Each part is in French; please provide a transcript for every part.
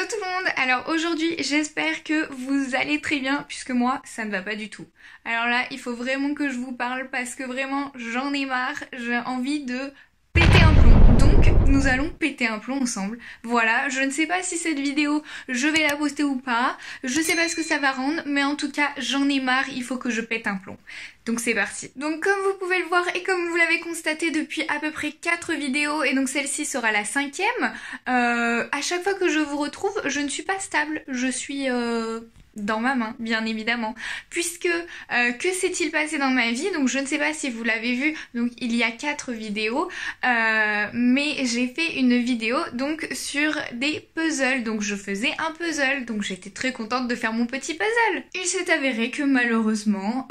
tout le monde. Alors aujourd'hui j'espère que vous allez très bien puisque moi ça ne va pas du tout. Alors là il faut vraiment que je vous parle parce que vraiment j'en ai marre, j'ai envie de péter un plomb. Donc nous allons péter un plomb ensemble. Voilà, je ne sais pas si cette vidéo je vais la poster ou pas, je sais pas ce que ça va rendre, mais en tout cas j'en ai marre, il faut que je pète un plomb. Donc c'est parti. Donc comme vous pouvez le voir et comme vous l'avez constaté depuis à peu près 4 vidéos, et donc celle-ci sera la 5e, à chaque fois que je vous retrouve, je ne suis pas stable, je suis dans ma main, bien évidemment. Puisque, que s'est-il passé dans ma vie? Donc je ne sais pas si vous l'avez vu, donc il y a 4 vidéos, mais j'ai fait une vidéo donc sur des puzzles. Donc je faisais un puzzle, donc j'étais très contente de faire mon petit puzzle. Il s'est avéré que malheureusement,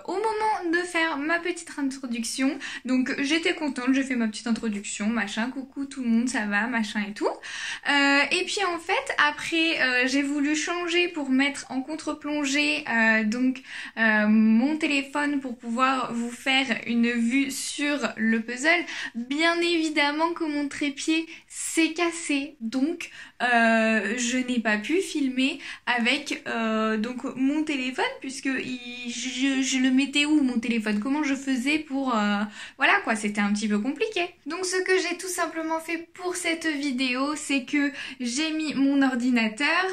au moment de faire ma petite introduction, donc j'étais contente, j'ai fait ma petite introduction, machin, coucou tout le monde, ça va, machin et tout. Et puis en fait, après j'ai voulu changer pour mettre en contre-plongée mon téléphone pour pouvoir vous faire une vue sur le puzzle. Bien évidemment que mon trépied s'est cassé, donc je n'ai pas pu filmer avec donc mon téléphone puisque je le mettais où mon téléphone, comment je faisais pour voilà quoi, c'était un petit peu compliqué. Donc ce que j'ai tout simplement fait pour cette vidéo, c'est que j'ai mis mon ordinateur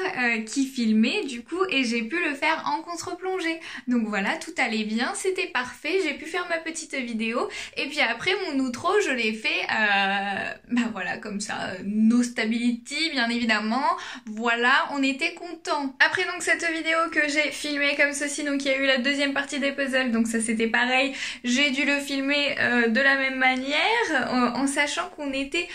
qui filmait du coup et j'ai pu le faire en contre-plongée. Donc voilà, tout allait bien, c'était parfait, j'ai pu faire ma petite vidéo et puis après mon outro je l'ai fait bah voilà comme ça, no stability bien évidemment, voilà, on était contents. Après donc cette vidéo que j'ai filmée comme ceci, donc il y a eu la deuxième partie des puzzles, donc ça c'était pareil, j'ai dû le filmer de la même manière en sachant qu'on était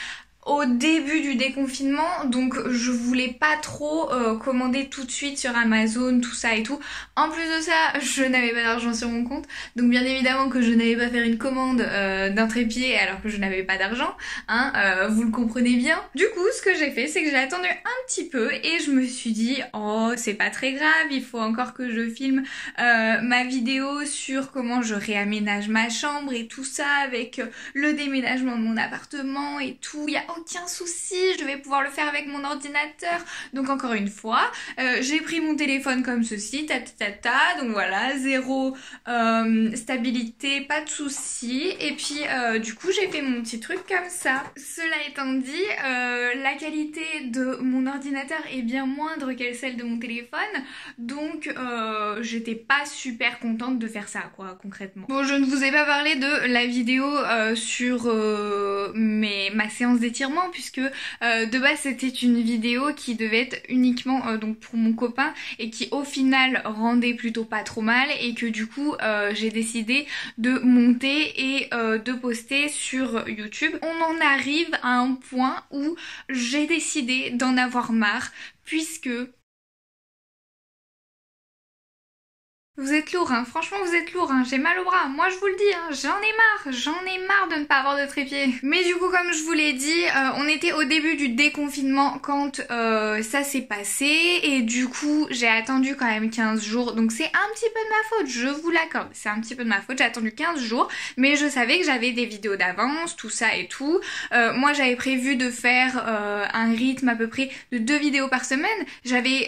au début du déconfinement, donc je voulais pas trop commander tout de suite sur Amazon, tout ça et tout. En plus de ça, je n'avais pas d'argent sur mon compte, donc bien évidemment que je n'allais pas faire une commande d'un trépied alors que je n'avais pas d'argent, hein, vous le comprenez bien. Du coup, ce que j'ai fait, c'est que j'ai attendu un petit peu et je me suis dit, oh c'est pas très grave, il faut encore que je filme ma vidéo sur comment je réaménage ma chambre et tout ça avec le déménagement de mon appartement et tout, il y a aucun souci, je vais pouvoir le faire avec mon ordinateur. Donc encore une fois, j'ai pris mon téléphone comme ceci, donc voilà, zéro stabilité, pas de souci. Et puis du coup j'ai fait mon petit truc comme ça. Cela étant dit, la qualité de mon ordinateur est bien moindre que celle de mon téléphone, donc j'étais pas super contente de faire ça quoi concrètement. Bon, je ne vous ai pas parlé de la vidéo sur ma séance d'étirement puisque de base c'était une vidéo qui devait être uniquement donc pour mon copain et qui au final rendait plutôt pas trop mal et que du coup j'ai décidé de monter et de poster sur YouTube. On en arrive à un point où j'ai décidé d'en avoir marre puisque vous êtes lourd, hein, franchement vous êtes lourd, hein, j'ai mal au bras, moi je vous le dis, hein, j'en ai marre de ne pas avoir de trépied. Mais du coup comme je vous l'ai dit, on était au début du déconfinement quand ça s'est passé et du coup j'ai attendu quand même 15 jours, donc c'est un petit peu de ma faute, je vous l'accorde, c'est un petit peu de ma faute, j'ai attendu 15 jours, mais je savais que j'avais des vidéos d'avance, tout ça et tout. Moi j'avais prévu de faire un rythme à peu près de 2 vidéos par semaine, j'avais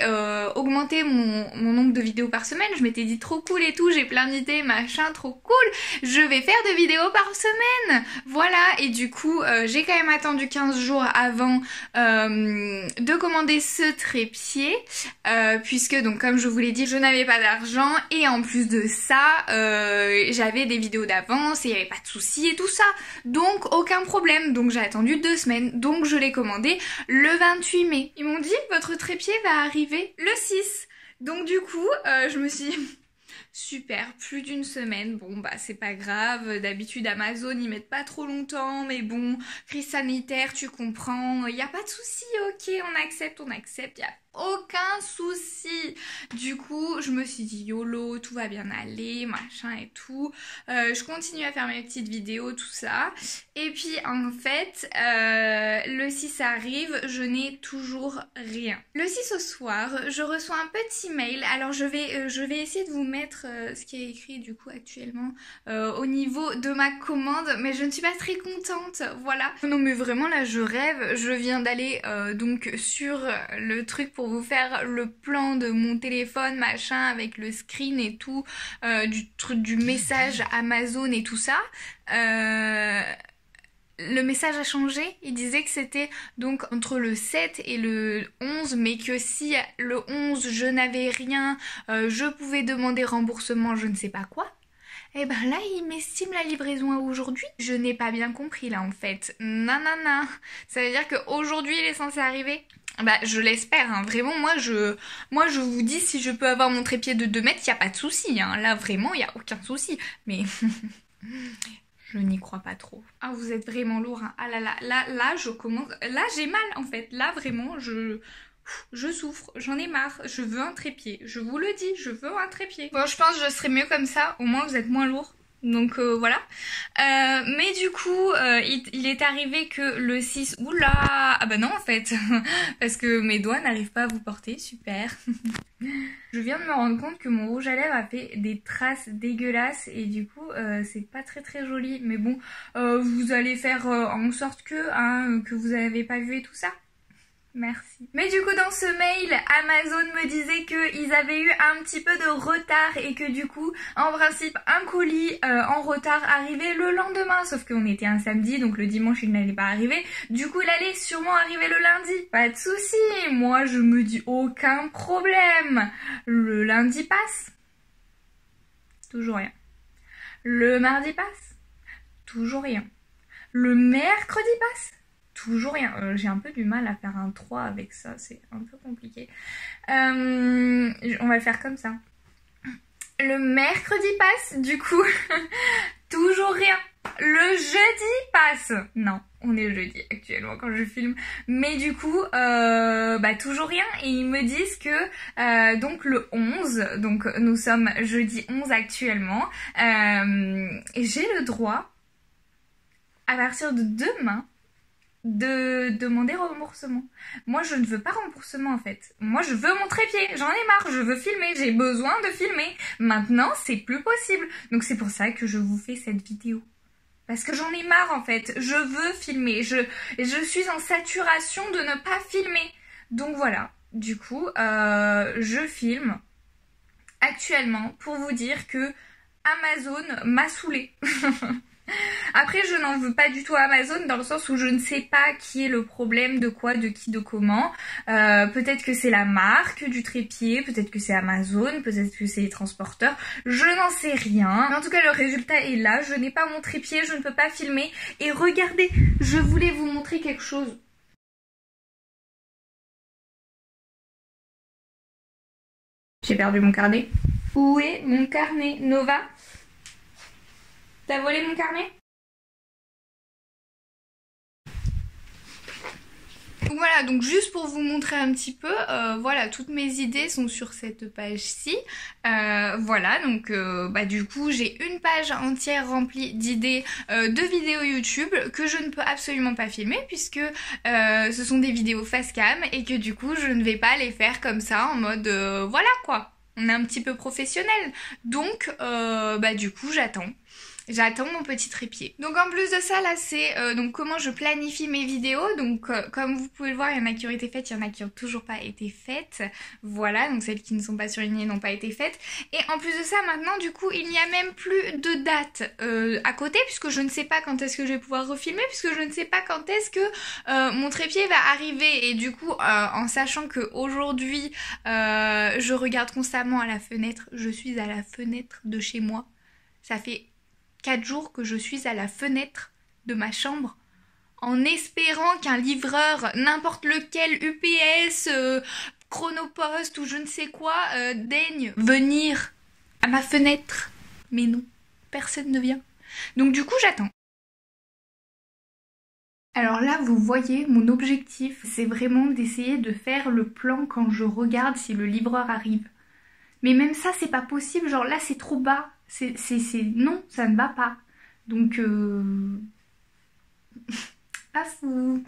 augmenté mon nombre de vidéos par semaine, je m'étais dit trop cool et tout, j'ai plein d'idées, machin, trop cool, je vais faire 2 vidéos par semaine, voilà. Et du coup j'ai quand même attendu 15 jours avant de commander ce trépied puisque donc comme je vous l'ai dit je n'avais pas d'argent et en plus de ça j'avais des vidéos d'avance et il n'y avait pas de soucis et tout ça, donc aucun problème. Donc j'ai attendu 2 semaines, donc je l'ai commandé le 28 mai. Ils m'ont dit votre trépied va arriver le 6, donc du coup je me suis dit super, plus d'une semaine, bon bah c'est pas grave, d'habitude Amazon ils mettent pas trop longtemps, mais bon, crise sanitaire, tu comprends, y a pas de souci, ok, on accepte, y a aucun souci. Du coup je me suis dit YOLO, tout va bien aller, machin et tout, je continue à faire mes petites vidéos, tout ça, et puis en fait le 6 arrive, je n'ai toujours rien. Le 6 au soir, je reçois un petit mail, alors je vais essayer de vous mettre mettre ce qui est écrit du coup actuellement au niveau de ma commande, mais je ne suis pas très contente, voilà. Non mais vraiment là je rêve, je viens d'aller donc sur le truc pour vous faire le plan de mon téléphone, machin, avec le screen et tout, du message Amazon et tout ça. Le message a changé, il disait que c'était donc entre le 7 et le 11, mais que si le 11 je n'avais rien, je pouvais demander remboursement, je ne sais pas quoi. Et ben là, il m'estime la livraison à aujourd'hui. Je n'ai pas bien compris là en fait. Nanana. Ça veut dire qu'aujourd'hui il est censé arriver? Bah je l'espère, hein. Vraiment moi je vous dis, si je peux avoir mon trépied de 2 mètres, y a pas de souci, hein. Là vraiment y a aucun souci. Mais... je n'y crois pas trop. Ah, vous êtes vraiment lourd, hein. Ah là là, là je commence... Là j'ai mal en fait. Là vraiment je souffre, j'en ai marre. Je veux un trépied. Je vous le dis, je veux un trépied. Bon, je pense que je serai mieux comme ça. Au moins vous êtes moins lourd. Donc voilà. Mais du coup, il est arrivé que le 6... Oula! Ah bah non en fait. Parce que mes doigts n'arrivent pas à vous porter. Super. Je viens de me rendre compte que mon rouge à lèvres a fait des traces dégueulasses et du coup c'est pas très joli. Mais bon, vous allez faire en sorte que vous n'avez pas vu et tout ça. Merci. Mais du coup dans ce mail, Amazon me disait qu'ils avaient eu un petit peu de retard et que du coup, en principe, un colis en retard arrivait le lendemain. Sauf qu'on était un samedi, donc le dimanche il n'allait pas arriver. Du coup il allait sûrement arriver le lundi. Pas de souci, moi je me dis aucun problème. Le lundi passe. Toujours rien. Le mardi passe. Toujours rien. Le mercredi passe. Toujours rien. J'ai un peu du mal à faire un 3 avec ça, c'est un peu compliqué. On va le faire comme ça. Le mercredi passe, du coup, toujours rien. Le jeudi passe. Non, on est jeudi actuellement quand je filme. Mais du coup, toujours rien. Et ils me disent que donc le 11, donc nous sommes jeudi 11 actuellement, j'ai le droit, à partir de demain, de demander remboursement. Moi je ne veux pas remboursement en fait. Moi je veux mon trépied, j'en ai marre, je veux filmer, j'ai besoin de filmer. Maintenant c'est plus possible. Donc c'est pour ça que je vous fais cette vidéo. Parce que j'en ai marre en fait, je veux filmer, je suis en saturation de ne pas filmer. Donc voilà, du coup je filme actuellement pour vous dire que Amazon m'a saoulée. Après je n'en veux pas du tout à Amazon dans le sens où je ne sais pas qui est le problème, de quoi, de qui, de comment. Peut-être que c'est la marque du trépied, peut-être que c'est Amazon, peut-être que c'est les transporteurs, je n'en sais rien. Mais en tout cas le résultat est là, je n'ai pas mon trépied, je ne peux pas filmer. Et regardez, je voulais vous montrer quelque chose. J'ai perdu mon carnet. Où est mon carnet, Nova? T'as volé mon carnet? Voilà, donc juste pour vous montrer un petit peu, voilà, toutes mes idées sont sur cette page-ci. Voilà, donc du coup j'ai une page entière remplie d'idées de vidéos YouTube que je ne peux absolument pas filmer puisque ce sont des vidéos face cam et que du coup je ne vais pas les faire comme ça en mode voilà quoi, on est un petit peu professionnel. Donc du coup j'attends. J'attends mon petit trépied. Donc en plus de ça là c'est donc comment je planifie mes vidéos. Donc comme vous pouvez le voir, il y en a qui ont été faites, il y en a qui n'ont toujours pas été faites. Voilà, donc celles qui ne sont pas surlignées n'ont pas été faites. Et en plus de ça maintenant du coup il n'y a même plus de date à côté puisque je ne sais pas quand est-ce que je vais pouvoir refilmer, puisque je ne sais pas quand est-ce que mon trépied va arriver. Et du coup en sachant que aujourd'hui je regarde constamment à la fenêtre, je suis à la fenêtre de chez moi. Ça fait 4 jours que je suis à la fenêtre de ma chambre en espérant qu'un livreur, n'importe lequel, UPS, Chronopost ou je ne sais quoi, daigne venir à ma fenêtre. Mais non, personne ne vient. Donc du coup j'attends. Alors là vous voyez, mon objectif c'est vraiment d'essayer de faire le plan quand je regarde si le livreur arrive. Mais même ça c'est pas possible, genre là c'est trop bas. Non, ça ne va pas. Donc, à fou.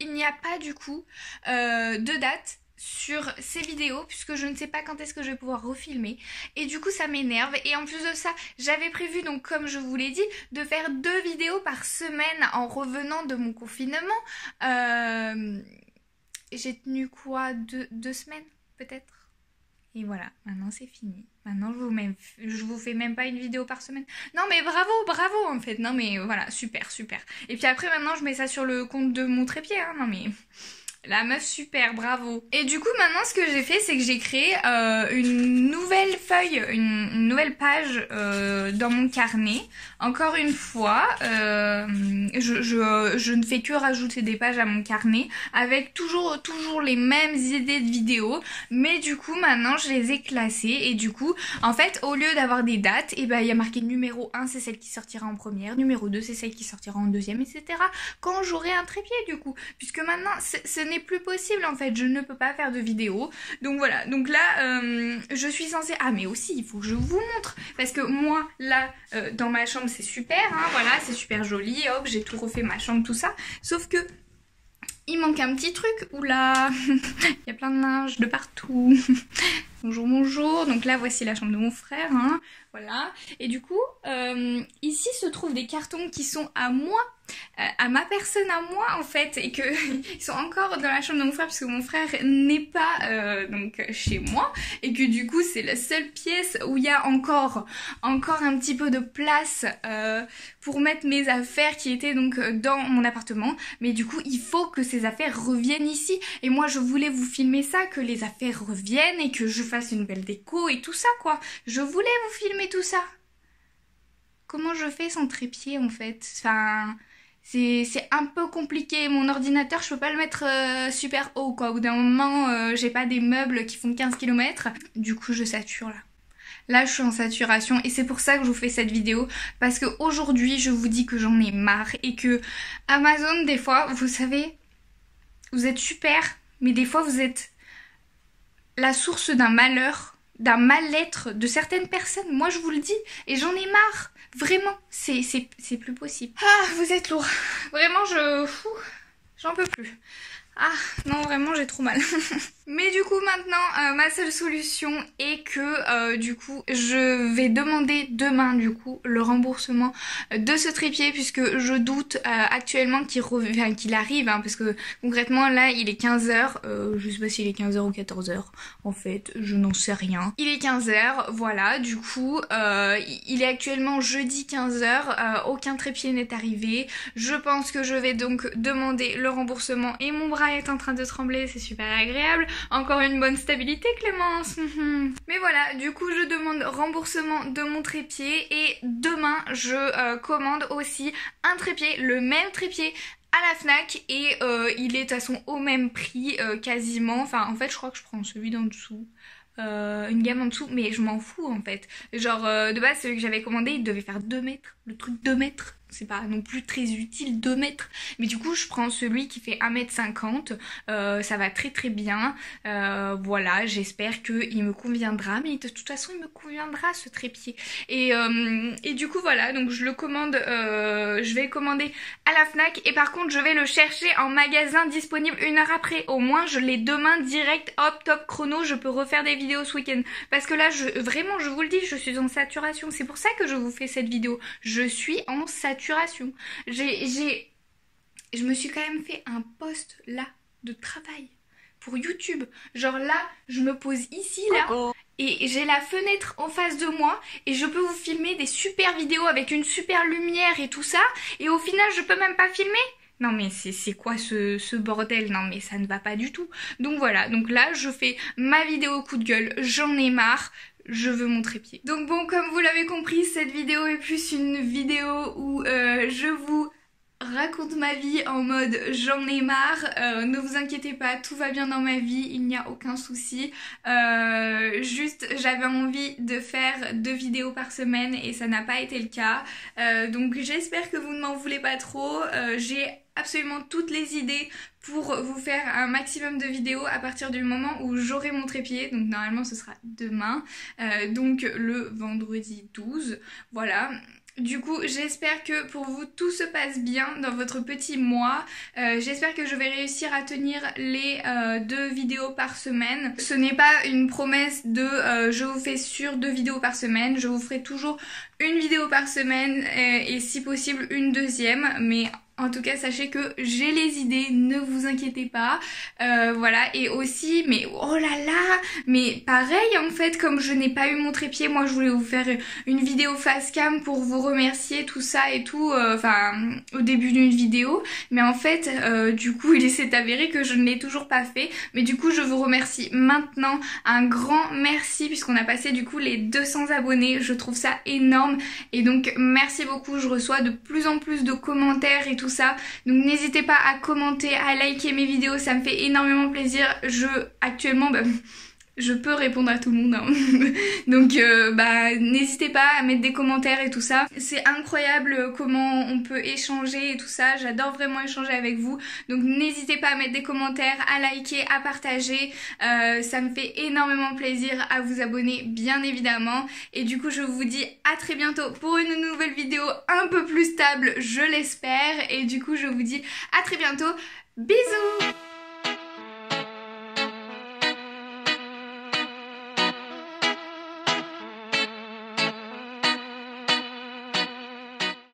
Il n'y a pas du coup de date sur ces vidéos puisque je ne sais pas quand est-ce que je vais pouvoir refilmer et du coup ça m'énerve. Et en plus de ça, j'avais prévu, donc comme je vous l'ai dit, de faire 2 vidéos par semaine en revenant de mon confinement. J'ai tenu quoi, 2 semaines peut-être. Et voilà, maintenant c'est fini. Maintenant je vous fais même pas une vidéo par semaine. Non mais bravo en fait. Non mais voilà, super. Et puis après maintenant je mets ça sur le compte de mon trépied, hein. Non mais... La meuf super, bravo. Et du coup maintenant ce que j'ai fait, c'est que j'ai créé une nouvelle feuille, une nouvelle page dans mon carnet. Encore une fois, je ne fais que rajouter des pages à mon carnet avec toujours les mêmes idées de vidéos. Mais du coup maintenant je les ai classées et du coup en fait au lieu d'avoir des dates, et ben il y a marqué numéro 1 c'est celle qui sortira en première, numéro 2 c'est celle qui sortira en deuxième, etc. Quand j'aurai un trépied du coup. Puisque maintenant ce n'est plus possible en fait, je ne peux pas faire de vidéo. Donc voilà, donc là je suis censée... Ah mais aussi il faut que je vous montre, parce que moi là dans ma chambre c'est super, hein, voilà, c'est super joli, hop j'ai tout refait ma chambre, tout ça, sauf que il manque un petit truc. Oula, il y a plein de linge de partout. Bonjour, donc là voici la chambre de mon frère, hein, voilà. Et du coup ici se trouvent des cartons qui sont à moi, à ma personne, à moi en fait, et que ils sont encore dans la chambre de mon frère parce que mon frère n'est pas donc chez moi, et que du coup c'est la seule pièce où il y a encore un petit peu de place pour mettre mes affaires qui étaient donc dans mon appartement. Mais du coup il faut que ces affaires reviennent ici, et moi je voulais vous filmer ça, que les affaires reviennent et que je fasse une belle déco et tout ça quoi. Je voulais vous filmer tout ça. Comment je fais sans trépied en fait? Enfin... C'est un peu compliqué, mon ordinateur je peux pas le mettre super haut quoi, au bout d'un moment j'ai pas des meubles qui font 15 km, du coup je sature là. Là je suis en saturation et c'est pour ça que je vous fais cette vidéo, parce qu'aujourd'hui je vous dis que j'en ai marre et que Amazon des fois, vous savez, vous êtes super, mais des fois vous êtes la source d'un malheur, d'un mal-être de certaines personnes, moi je vous le dis, et j'en ai marre. Vraiment, c'est plus possible. Ah, vous êtes lourd. Vraiment, j'en peux plus. Ah, non, vraiment, j'ai trop mal. Mais du coup, maintenant, ma seule solution est que, du coup, je vais demander demain, du coup, le remboursement de ce trépied, puisque je doute actuellement qu'il arrive, hein, parce que concrètement, là, il est 15h. Je sais pas s'il est 15h ou 14h. En fait, je n'en sais rien. Il est 15h, voilà. Du coup, il est actuellement jeudi 15h. Aucun trépied n'est arrivé. Je pense que je vais donc demander le remboursement, et mon bras est en train de trembler, c'est super agréable. Encore une bonne stabilité Clémence. Mais voilà, du coup je demande remboursement de mon trépied, et demain je commande aussi un trépied, le même trépied à la Fnac, et il est de toute façon au même prix quasiment. Enfin en fait je crois que je prends celui d'en dessous. Une gamme en dessous, mais je m'en fous en fait. Genre de base celui que j'avais commandé il devait faire 2 mètres, le truc 2 mètres. C'est pas non plus très utile 2 mètres, mais du coup je prends celui qui fait 1,50 m, ça va très bien, voilà, j'espère qu'il me conviendra, mais de toute façon il me conviendra ce trépied. Et du coup voilà, donc je le commande, je vais le commander à la Fnac, et par contre je vais le chercher en magasin disponible 1 heure après. Au moins je l'ai demain direct, hop top chrono, je peux refaire des vidéos ce week-end, parce que là vraiment je vous le dis, je suis en saturation. C'est pour ça que je vous fais cette vidéo, je suis en saturation. Je me suis quand même fait un post là de travail pour YouTube. Genre là, je me pose ici là, et j'ai la fenêtre en face de moi, et je peux vous filmer des super vidéos avec une super lumière et tout ça, et au final je peux même pas filmer. Non mais c'est quoi ce bordel? Non mais ça ne va pas du tout. Donc voilà, donc là je fais ma vidéo coup de gueule, j'en ai marre. Je veux mon trépied. Donc bon, comme vous l'avez compris, cette vidéo est plus une vidéo où je vous raconte ma vie en mode j'en ai marre. Ne vous inquiétez pas, tout va bien dans ma vie, il n'y a aucun souci. Juste j'avais envie de faire 2 vidéos par semaine et ça n'a pas été le cas. Donc j'espère que vous ne m'en voulez pas trop. J'ai absolument toutes les idées pour vous faire un maximum de vidéos à partir du moment où j'aurai mon trépied. Donc normalement ce sera demain, donc le vendredi 12, voilà. Du coup, j'espère que pour vous tout se passe bien dans votre petit mois. J'espère que je vais réussir à tenir les 2 vidéos par semaine. Ce n'est pas une promesse de je vous fais sur 2 vidéos par semaine. Je vous ferai toujours une vidéo par semaine et si possible une deuxième. Mais en tout cas, sachez que j'ai les idées, ne vous inquiétez pas. Voilà, et aussi, mais oh là là, mais pareil en fait, comme je n'ai pas eu mon trépied, moi je voulais vous faire une vidéo face cam pour vous remercier, tout ça et tout, enfin au début d'une vidéo. Mais en fait, du coup, il s'est avéré que je ne l'ai toujours pas fait. Mais du coup, je vous remercie maintenant. Un grand merci puisqu'on a passé du coup les 200 abonnés. Je trouve ça énorme. Et donc, merci beaucoup. Je reçois de plus en plus de commentaires et tout ça, donc n'hésitez pas à commenter, à liker mes vidéos, ça me fait énormément plaisir. Actuellement je peux répondre à tout le monde hein. Donc n'hésitez pas à mettre des commentaires et tout ça. C'est incroyable comment on peut échanger et tout ça, j'adore vraiment échanger avec vous. Donc n'hésitez pas à mettre des commentaires, à liker, à partager, ça me fait énormément plaisir, à vous abonner bien évidemment. Et du coup je vous dis à très bientôt pour une nouvelle vidéo un peu plus stable, je l'espère. Et du coup je vous dis à très bientôt, bisous.